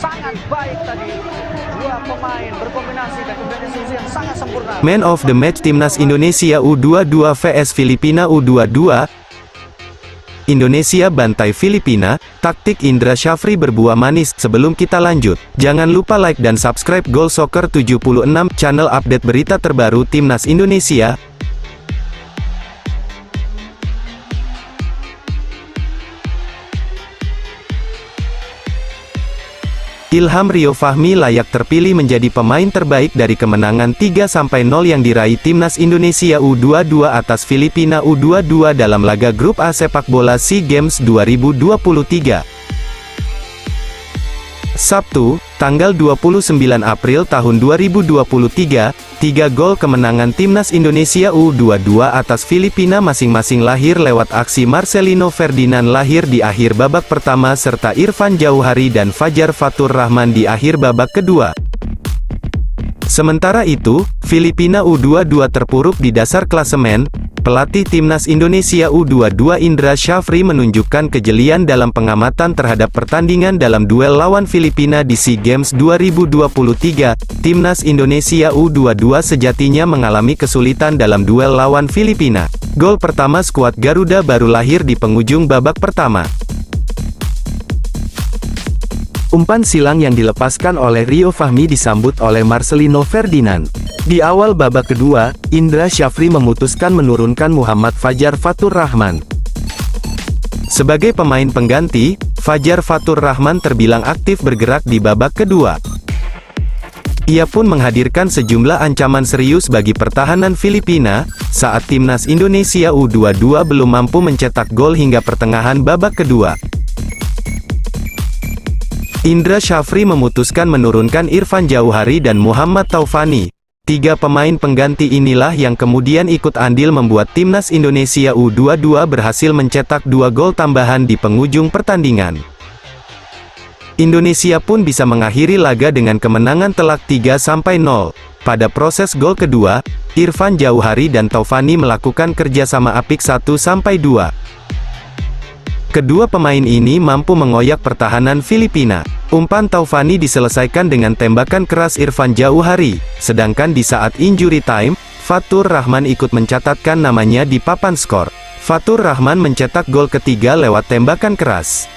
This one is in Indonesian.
sangat baik tadi. Dua pemain berkombinasi dan kemudian eksekusi yang sangat sempurna. Man of the match Timnas Indonesia U22 vs Filipina U22. Indonesia bantai Filipina, taktik Indra Syafri berbuah manis. Sebelum kita lanjut, jangan lupa like dan subscribe Goal Soccer 76, channel update berita terbaru Timnas Indonesia. Ilham Rio Fahmi layak terpilih menjadi pemain terbaik dari kemenangan 3-0 yang diraih Timnas Indonesia U22 atas Filipina U22 dalam laga grup A sepak bola SEA Games 2023. Sabtu, tanggal 29 April tahun 2023, 3 gol kemenangan Timnas Indonesia U22 atas Filipina masing-masing lahir lewat aksi Marcelino Ferdinand lahir di akhir babak pertama serta Irfan Jauhari dan Fajar Fatur Rahman di akhir babak kedua. Sementara itu, Filipina U22 terpuruk di dasar klasemen. Pelatih Timnas Indonesia U22 Indra Syafri menunjukkan kejelian dalam pengamatan terhadap pertandingan dalam duel lawan Filipina di SEA Games 2023. Timnas Indonesia U22 sejatinya mengalami kesulitan dalam duel lawan Filipina. Gol pertama skuad Garuda baru lahir di penghujung babak pertama. Umpan silang yang dilepaskan oleh Rio Fahmi disambut oleh Marcelino Ferdinand. Di awal babak kedua, Indra Syafri memutuskan menurunkan Muhammad Fajar Fatur Rahman. Sebagai pemain pengganti, Fajar Fatur Rahman terbilang aktif bergerak di babak kedua. Ia pun menghadirkan sejumlah ancaman serius bagi pertahanan Filipina, saat Timnas Indonesia U22 belum mampu mencetak gol hingga pertengahan babak kedua. Indra Syafri memutuskan menurunkan Irfan Jauhari dan Muhammad Taufani. 3 pemain pengganti inilah yang kemudian ikut andil membuat Timnas Indonesia U22 berhasil mencetak 2 gol tambahan di penghujung pertandingan. Indonesia pun bisa mengakhiri laga dengan kemenangan telak 3-0. Pada proses gol kedua, Irfan Jauhari dan Taufani melakukan kerjasama apik 1-2. Kedua pemain ini mampu mengoyak pertahanan Filipina. Umpan Taufani diselesaikan dengan tembakan keras Irfan Jauhari, sedangkan di saat injury time, Fatur Rahman ikut mencatatkan namanya di papan skor. Fatur Rahman mencetak gol ketiga lewat tembakan keras.